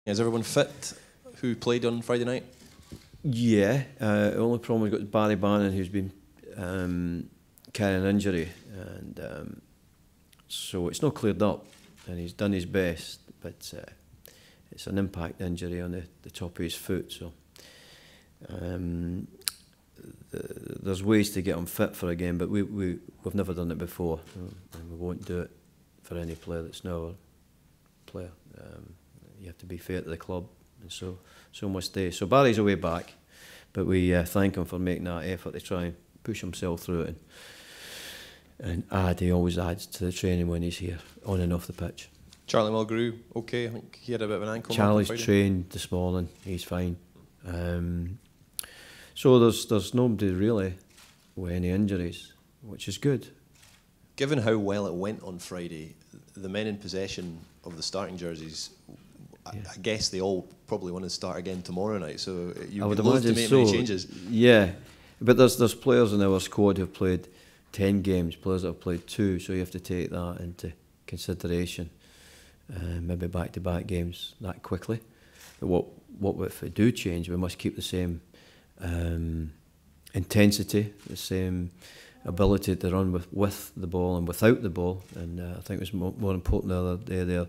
Is everyone fit who played on Friday night? Yeah, the only problem we've got is Barry Bannon, who's been carrying an injury, and so it's not cleared up, and he's done his best, but it's an impact injury on the top of his foot, so there's ways to get him fit for a game, but we've never done it before, and we won't do it for any player that's not our player. You have to be fair to the club, and so must stay. So Barry's away back, but we thank him for making that effort to try and push himself through it, and he always adds to the training when he's here, on and off the pitch. Charlie Mulgrew, okay, I think he had a bit of an ankle. Charlie's trained this morning, he's fine. So there's nobody really with any injuries, which is good. Given how well it went on Friday, the men in possession of the starting jerseys, yeah. I guess they all probably want to start again tomorrow night, so you would love to make many changes. Yeah, but there's players in our squad who've played 10 games, players that have played 2, so you have to take that into consideration. Maybe back-to-back games that quickly. But what if we do change, we must keep the same intensity, the same ability to run with the ball and without the ball. And I think it was more important the other day there,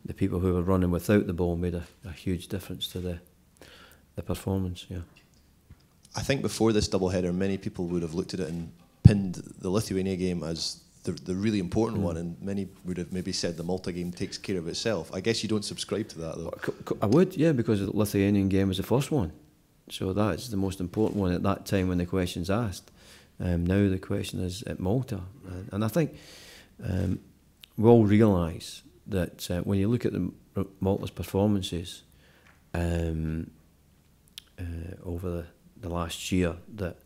the people who were running without the ball made a huge difference to the performance. Yeah. I think before this doubleheader, many people would have looked at it and pinned the Lithuania game as the really important one, and many would have maybe said the Malta game takes care of itself. I guess you don't subscribe to that, though. I would, yeah, because the Lithuanian game was the first one. So that's the most important one at that time when the question's asked. Now the question is at Malta. And I think we all realise that when you look at Malta's performances over the last year, that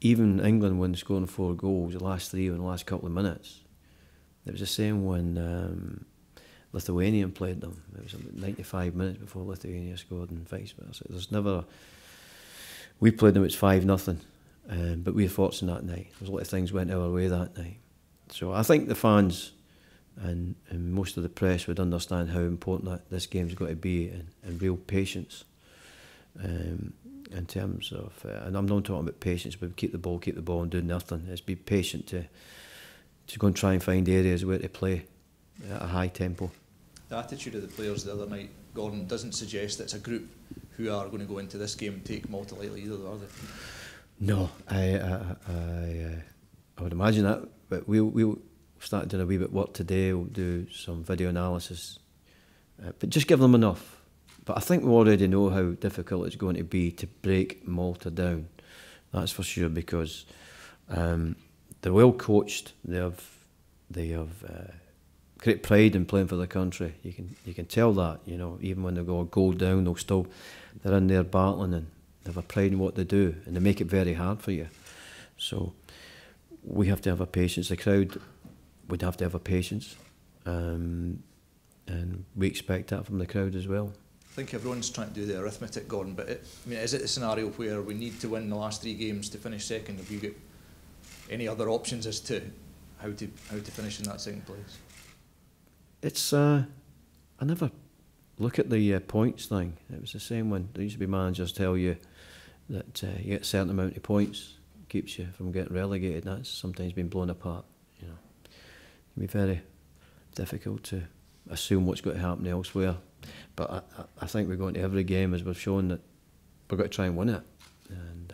even England, when scoring 4 goals, the last 3 in the last couple of minutes, it was the same when Lithuania played them. It was about 95 minutes before Lithuania scored, and vice versa. There's never. We played them, it's 5-0, but we were fortunate that night. There's a lot of things went our way that night. So I think the fans and most of the press would understand how important that this game's got to be, and real patience. In terms of, and I'm not talking about patience, but keep the ball and do nothing. It's be patient to go and try and find areas where to play at a high tempo. The attitude of the players the other night, Gordon, doesn't suggest it's a group who are going to go into this game and take Malta lightly either, are they? No, I would imagine that, but we'll start doing a wee bit of work today. We'll do some video analysis, but just give them enough. But I think we already know how difficult it's going to be to break Malta down. That's for sure, because they're well coached. They have great pride in playing for the country. You can tell that. You know, even when they go a goal down, they're in there battling, and they have a pride in what they do, and they make it very hard for you. So we have to have a patience. The crowd would have to have a patience, and we expect that from the crowd as well. I think everyone's trying to do the arithmetic, Gordon, but is it a scenario where we need to win the last 3 games to finish second? Have you got any other options as to how to finish in that second place? It's I never look at the points thing. It was the same when there used to be managers tell you that you get a certain amount of points keeps you from getting relegated. That's sometimes been blown apart. You know, it can be very difficult to assume what's going to happen elsewhere. But I think we're going to every game as we've shown that we're going to try and win it, and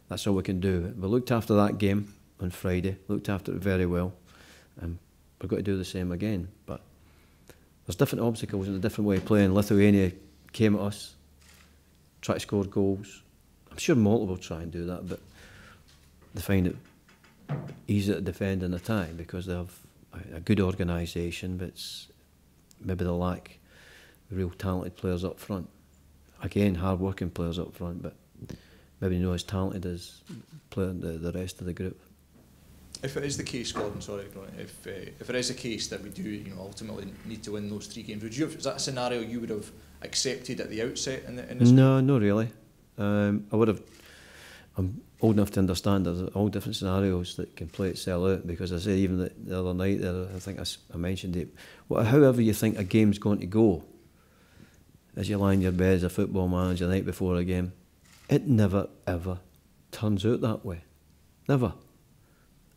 that's all we can do. We looked after that game on Friday, looked after it very well, and we're going to do the same again. But there's different obstacles and a different way of playing. Lithuania came at us, tried to score goals. I'm sure Malta will try and do that, but they find it easy to defend and attack because they have a good organisation, but maybe they lack real talented players up front. Again, hard-working players up front, but maybe not as talented as the rest of the group. If it is the case, Gordon, sorry, if it is the case that we do, ultimately need to win those 3 games, is that a scenario you would have accepted at the outset in this? No, not really. I would have. I'm old enough to understand there's all different scenarios that can play itself out, because I say even the other night there, I think I mentioned it. However you think a game's going to go, as you lie in your bed as a football manager the night before a game, it never ever turns out that way. Never.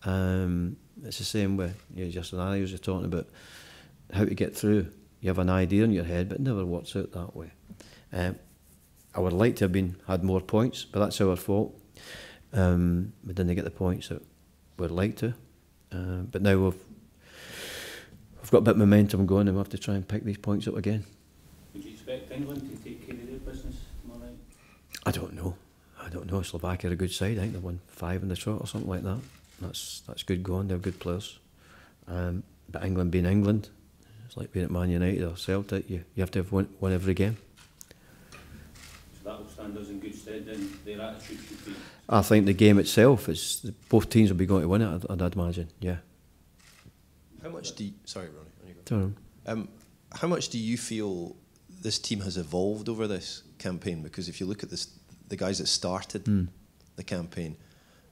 It's the same with your scenarios you're talking about, how to get through. You have an idea in your head, but it never works out that way. I would like to have had more points, but that's our fault. We didn't get the points that we'd like to. But now we've got a bit of momentum going, and we have to try and pick these points up again. Would you expect England to take care of their business tomorrow night? I don't know. Slovakia are a good side. I think they won 5 in the trot or something like that. That's good going. They're good players. But England being England, it's like being at Man United or Celtic. You have to have won every game. So that will stand us in good stead. Then their attitude should be. I think the game itself is both teams will be going to win it. I'd imagine. Yeah. How much do you, sorry, Ronnie? On you go. Turn on. How much do you feel this team has evolved over this campaign? Because if you look at the guys that started the campaign,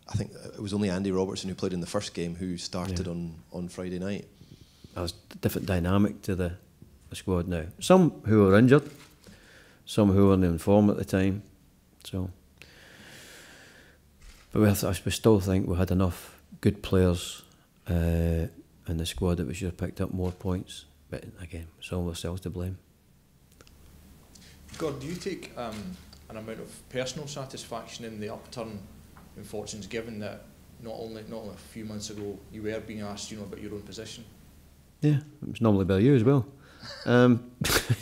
I think it was only Andy Robertson who played in the first game who started on Friday night. There's a different dynamic to the squad now. Some who were injured, some who were in form at the time. So, but we still think we had enough good players in the squad that we should have picked up more points. But again, some of ourselves to blame. God, do you take an amount of personal satisfaction in the upturn in fortunes, given that not only a few months ago you were being asked, about your own position? Yeah, it was normally by you as well.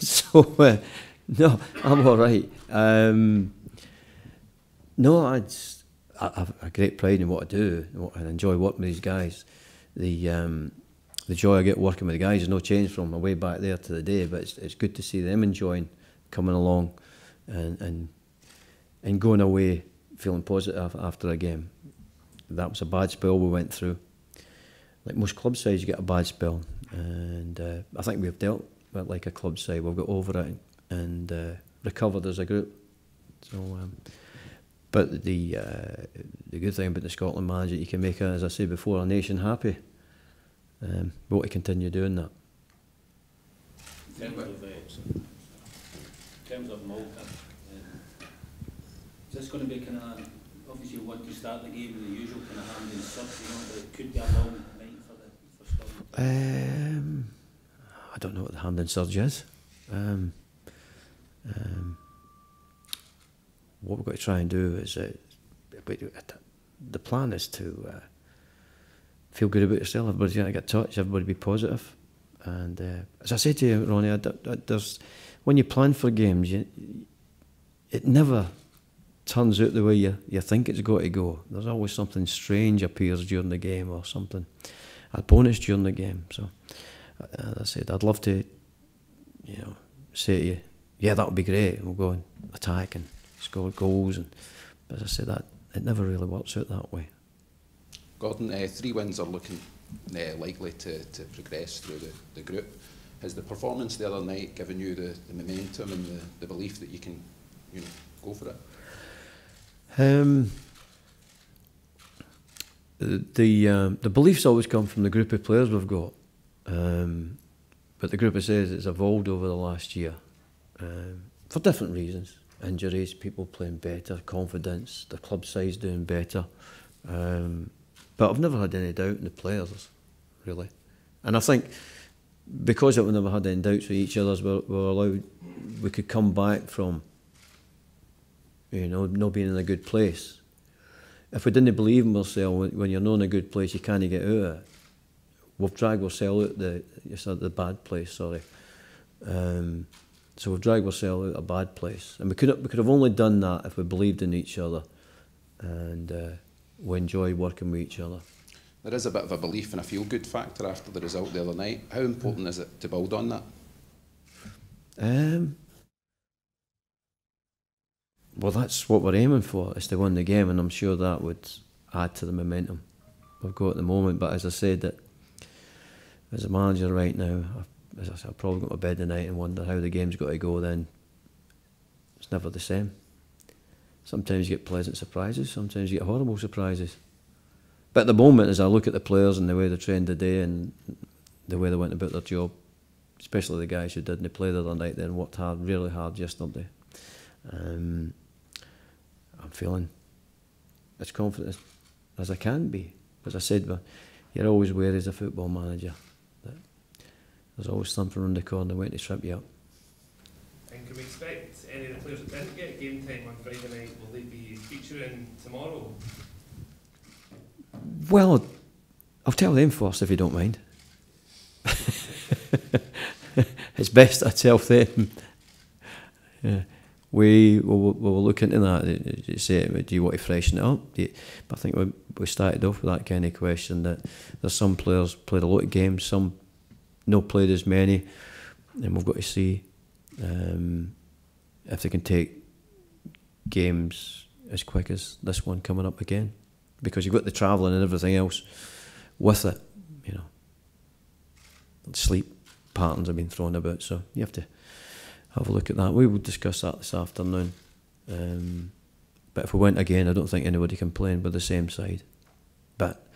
So no, I'm all right. No, I have a great pride in what I do, and enjoy working with these guys. The joy I get working with the guys is no change from my way back there to the day. But it's good to see them enjoying coming along, and going away feeling positive after a game. That was a bad spell we went through. Like most club sides, you get a bad spell, and I think we've dealt with like a club side. We've got over it and recovered as a group. So, but the good thing about the Scotland manager, you can make, as I said before, a nation happy. We want to continue doing that. In terms of Malta, is this going to be kind of, obviously you want to start the game with the usual kind of Hampden Stadium, but it could be a long night for Scotland? I don't know what the Hampden Stadium is. What we've got to try and do is, the plan is to feel good about yourself. Everybody's going to get touched, everybody be positive. And as I said to you, Ronnie, when you plan for games, it never turns out the way you think it's got to go. There's always something strange appears during the game, or something, a bonus during the game. So, as I said, I'd love to, say to you, yeah, that would be great, and we'll go and attack and score goals. But as I said, that it never really works out that way. Gordon, 3 wins are looking likely to progress through the group. Has the performance the other night given you the momentum and the belief that you can go for it? The beliefs always come from the group of players we've got, but the group, I say, it's evolved over the last year for different reasons. Injuries, people playing better, confidence, the club size doing better. But I've never had any doubt in the players, really. And I think because we've never had any doubts with each other, we could come back from, not being in a good place. If we didn't believe in ourselves, when you're not in a good place, you can't get out of it. We've dragged ourselves out the bad place, sorry. So we've dragged ourselves out a bad place. And we could have only done that if we believed in each other, and we enjoy working with each other. There is a bit of a belief and a feel-good factor after the result the other night. How important is it to build on that? Well, that's what we're aiming for, is to win the game, and I'm sure that would add to the momentum we've got at the moment. But as I said, that as a manager right now, as I said, I'll probably go to bed tonight and wonder how the game's got to go. Then it's never the same. Sometimes you get pleasant surprises, sometimes you get horrible surprises. But at the moment, as I look at the players and the way they trained today and the way they went about their job, especially the guys who didn't play the other night, then worked hard, really hard yesterday. I'm feeling as confident as I can be. As I said, but you're always wary as a football manager that there's always something around the corner waiting to trip you up. And can we expect any of the players that didn't get game time on Friday night, will they be featuring tomorrow? Well, I'll tell them first if you don't mind. It's best I tell them. Yeah. We'll look into that. You say, do you want to freshen it up? But I think we started off with that kind of question, that there's some players played a lot of games, some not played as many, and we've got to see if they can take games as quick as this one coming up again, because you've got the travelling and everything else with it, you know. Sleep patterns have been thrown about, so you have to have a look at that. We will discuss that this afternoon. But if we went again, I don't think anybody complained with the same side. But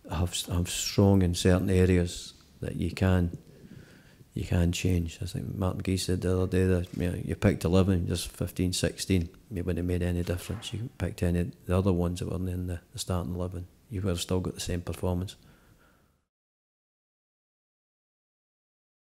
I'm strong in certain areas that you can change. I think Martin Gee said the other day that, you know, you picked 11, just 15, 16. It wouldn't have made any difference. You picked any of the other ones that weren't in the starting 11. You would have still got the same performance.